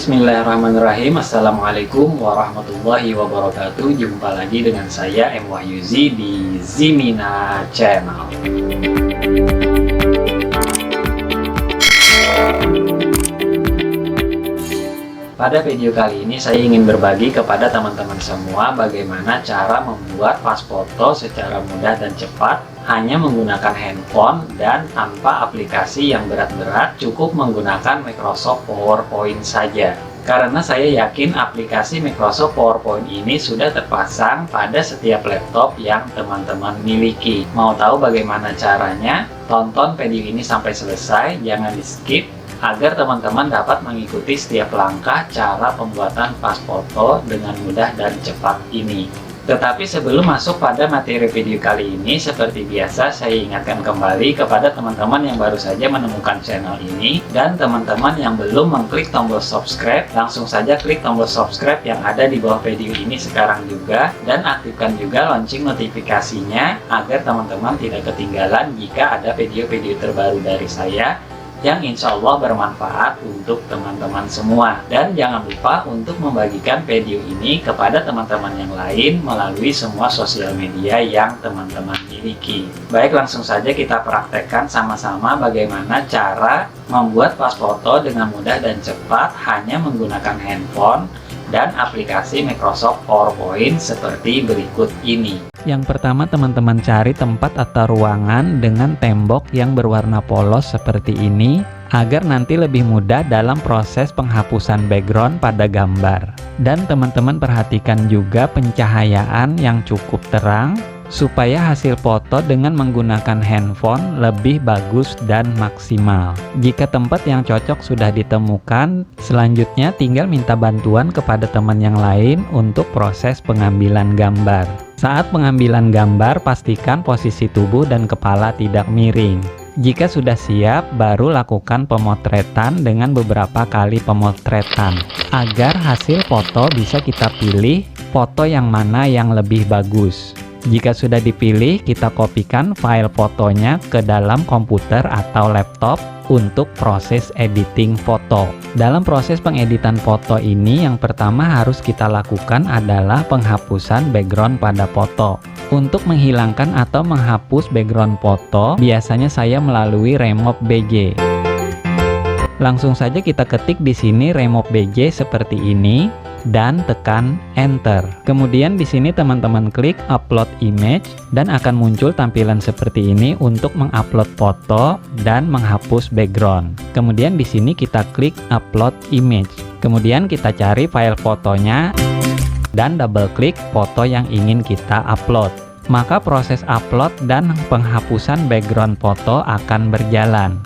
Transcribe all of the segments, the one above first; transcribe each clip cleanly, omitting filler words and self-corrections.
Bismillahirrahmanirrahim. Assalamualaikum warahmatullahi wabarakatuh. Jumpa lagi dengan saya M. Wahyuzi di Zimina Channel. Pada video kali ini saya ingin berbagi kepada teman-teman semua bagaimana cara membuat pas foto secara mudah dan cepat hanya menggunakan handphone dan tanpa aplikasi yang berat-berat, cukup menggunakan Microsoft PowerPoint saja. Karena saya yakin aplikasi Microsoft PowerPoint ini sudah terpasang pada setiap laptop yang teman-teman miliki. Mau tahu bagaimana caranya? Tonton video ini sampai selesai, jangan di skip, agar teman-teman dapat mengikuti setiap langkah cara pembuatan pas foto dengan mudah dan cepat ini. Tetapi sebelum masuk pada materi video kali ini, seperti biasa saya ingatkan kembali kepada teman-teman yang baru saja menemukan channel ini dan teman-teman yang belum mengklik tombol subscribe, langsung saja klik tombol subscribe yang ada di bawah video ini sekarang juga dan aktifkan juga lonceng notifikasinya agar teman-teman tidak ketinggalan jika ada video-video terbaru dari saya yang insya Allah bermanfaat untuk teman-teman semua. Dan jangan lupa untuk membagikan video ini kepada teman-teman yang lain melalui semua sosial media yang teman-teman miliki. Baik, langsung saja kita praktekkan sama-sama bagaimana cara membuat pas foto dengan mudah dan cepat hanya menggunakan handphone dan aplikasi Microsoft PowerPoint seperti berikut ini. Yang pertama, teman-teman cari tempat atau ruangan dengan tembok yang berwarna polos seperti ini agar nanti lebih mudah dalam proses penghapusan background pada gambar. Dan teman-teman perhatikan juga pencahayaan yang cukup terang supaya hasil foto dengan menggunakan handphone lebih bagus dan maksimal. Jika tempat yang cocok sudah ditemukan, selanjutnya tinggal minta bantuan kepada teman yang lain untuk proses pengambilan gambar. Saat pengambilan gambar, pastikan posisi tubuh dan kepala tidak miring. Jika sudah siap, baru lakukan pemotretan dengan beberapa kali pemotretan agar hasil foto bisa kita pilih foto yang mana yang lebih bagus. Jika sudah dipilih, kita kopikan file fotonya ke dalam komputer atau laptop untuk proses editing foto. Dalam proses pengeditan foto ini, yang pertama harus kita lakukan adalah penghapusan background pada foto. Untuk menghilangkan atau menghapus background foto, biasanya saya melalui Remove BG. Langsung saja kita ketik di sini Remove BG seperti ini dan tekan enter. Kemudian di sini teman-teman klik upload image dan akan muncul tampilan seperti ini untuk mengupload foto dan menghapus background. Kemudian di sini kita klik upload image. Kemudian kita cari file fotonya dan double klik foto yang ingin kita upload. Maka proses upload dan penghapusan background foto akan berjalan.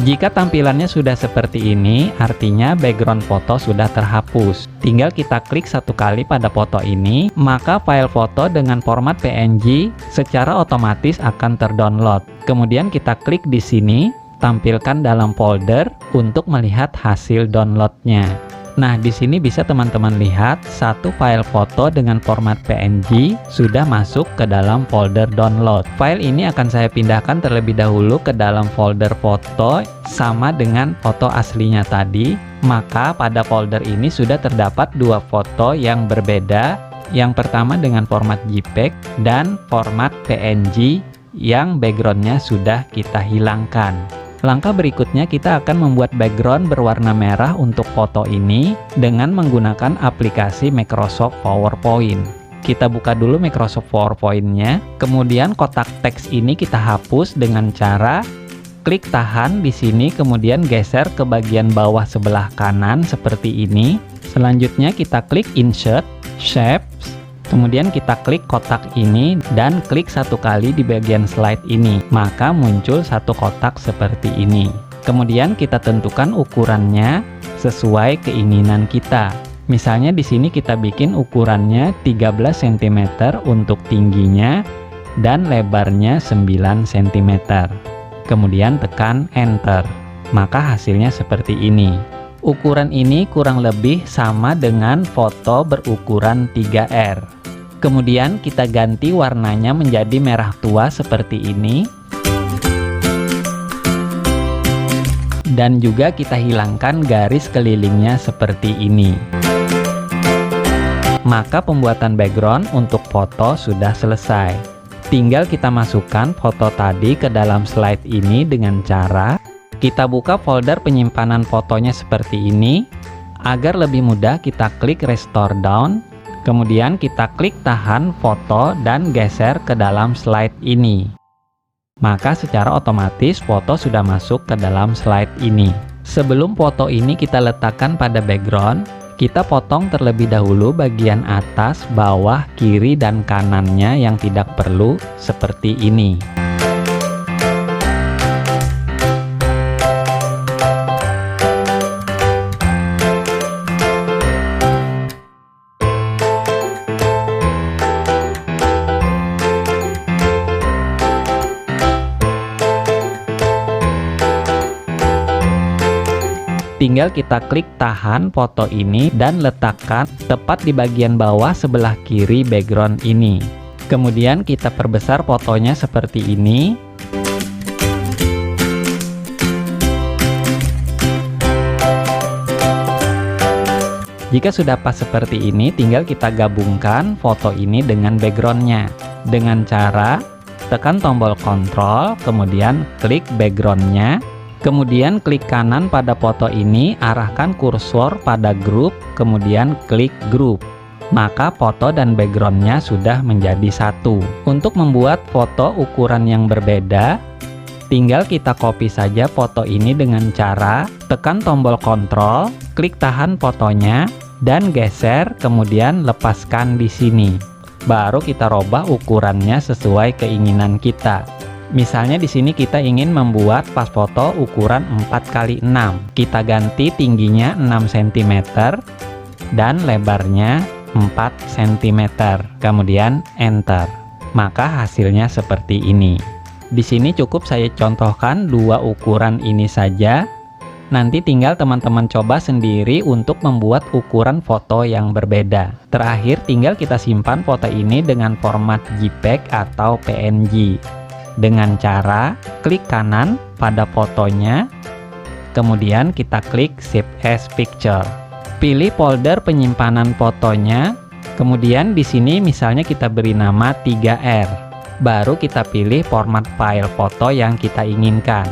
Jika tampilannya sudah seperti ini, artinya background foto sudah terhapus. Tinggal kita klik satu kali pada foto ini, maka file foto dengan format PNG secara otomatis akan terdownload. Kemudian kita klik di sini, tampilkan dalam folder untuk melihat hasil downloadnya. Nah, di sini bisa teman-teman lihat satu file foto dengan format PNG sudah masuk ke dalam folder download. File ini akan saya pindahkan terlebih dahulu ke dalam folder foto sama dengan foto aslinya tadi. Maka pada folder ini sudah terdapat dua foto yang berbeda. Yang pertama dengan format JPEG dan format PNG yang backgroundnya sudah kita hilangkan. Langkah berikutnya kita akan membuat background berwarna merah untuk foto ini dengan menggunakan aplikasi Microsoft PowerPoint. Kita buka dulu Microsoft PowerPoint-nya, kemudian kotak teks ini kita hapus dengan cara klik tahan di sini, kemudian geser ke bagian bawah sebelah kanan seperti ini. Selanjutnya kita klik Insert, Shapes, kemudian kita klik kotak ini dan klik satu kali di bagian slide ini, maka muncul satu kotak seperti ini. Kemudian kita tentukan ukurannya sesuai keinginan kita. Misalnya di sini kita bikin ukurannya 13 cm untuk tingginya dan lebarnya 9 cm. Kemudian tekan enter, maka hasilnya seperti ini. Ukuran ini kurang lebih sama dengan foto berukuran 3R. Kemudian kita ganti warnanya menjadi merah tua seperti ini. dan juga kita hilangkan garis kelilingnya seperti ini. Maka pembuatan background untuk foto sudah selesai. Tinggal kita masukkan foto tadi ke dalam slide ini dengan cara kita buka folder penyimpanan fotonya seperti ini. Agar lebih mudah, kita klik restore down, kemudian kita klik tahan foto dan geser ke dalam slide ini. Maka secara otomatis foto sudah masuk ke dalam slide ini. Sebelum foto ini kita letakkan pada background, kita potong terlebih dahulu bagian atas, bawah, kiri, dan kanannya yang tidak perlu seperti ini. Tinggal kita klik tahan foto ini dan letakkan tepat di bagian bawah sebelah kiri background ini. Kemudian kita perbesar fotonya seperti ini. Jika sudah pas seperti ini, tinggal kita gabungkan foto ini dengan backgroundnya. Dengan cara tekan tombol kontrol, kemudian klik backgroundnya. Kemudian klik kanan pada foto ini, arahkan kursor pada grup, kemudian klik grup. Maka foto dan backgroundnya sudah menjadi satu. Untuk membuat foto ukuran yang berbeda, tinggal kita copy saja foto ini dengan cara tekan tombol kontrol, klik tahan fotonya, dan geser, kemudian lepaskan di sini. Baru kita robah ukurannya sesuai keinginan kita. Misalnya di sini kita ingin membuat pas foto ukuran 4x6. Kita ganti tingginya 6 cm dan lebarnya 4 cm. Kemudian enter. Maka hasilnya seperti ini. Di sini cukup saya contohkan dua ukuran ini saja. Nanti tinggal teman-teman coba sendiri untuk membuat ukuran foto yang berbeda. Terakhir tinggal kita simpan foto ini dengan format JPEG atau PNG. Dengan cara klik kanan pada fotonya, kemudian kita klik Save as Picture. Pilih folder penyimpanan fotonya, kemudian di sini misalnya kita beri nama 3R. Baru kita pilih format file foto yang kita inginkan.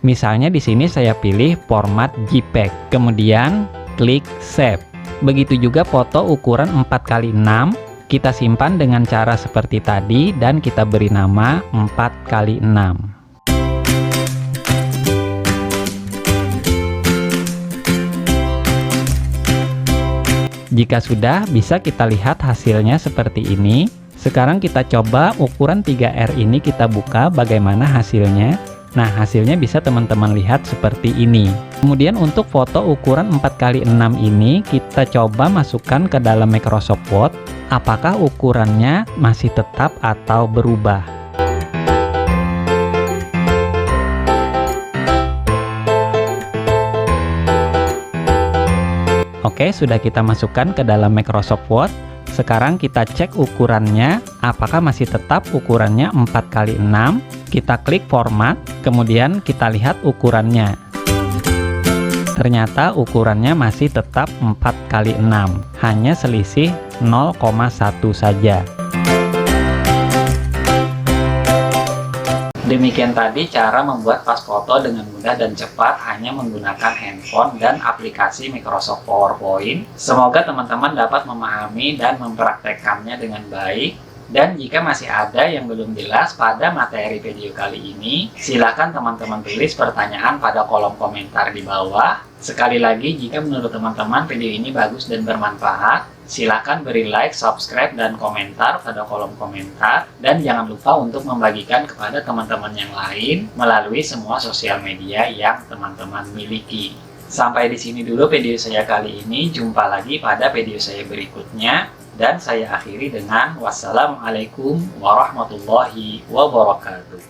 Misalnya di sini saya pilih format JPEG, kemudian klik Save. Begitu juga foto ukuran 4x6. Kita simpan dengan cara seperti tadi dan kita beri nama 4x6. Jika sudah, bisa kita lihat hasilnya seperti ini. Sekarang kita coba ukuran 3R ini kita buka bagaimana hasilnya. Nah, hasilnya bisa teman-teman lihat seperti ini. Kemudian untuk foto ukuran 4x6 ini kita coba masukkan ke dalam Microsoft Word. Apakah ukurannya masih tetap atau berubah? Oke, sudah kita masukkan ke dalam Microsoft Word. Sekarang kita cek ukurannya, apakah masih tetap ukurannya 4x6. Kita klik format, kemudian kita lihat ukurannya. Ternyata ukurannya masih tetap 4x6, hanya selisih 0,1 saja. Demikian tadi cara membuat pas foto dengan mudah dan cepat hanya menggunakan handphone dan aplikasi Microsoft PowerPoint. Semoga teman-teman dapat memahami dan mempraktekkannya dengan baik. Dan jika masih ada yang belum jelas pada materi video kali ini, silakan teman-teman tulis pertanyaan pada kolom komentar di bawah. Sekali lagi, jika menurut teman-teman video ini bagus dan bermanfaat, silakan beri like, subscribe, dan komentar pada kolom komentar. Dan jangan lupa untuk membagikan kepada teman-teman yang lain melalui semua sosial media yang teman-teman miliki. Sampai di sini dulu video saya kali ini. Jumpa lagi pada video saya berikutnya. Dan saya akhiri dengan wassalamualaikum warahmatullahi wabarakatuh.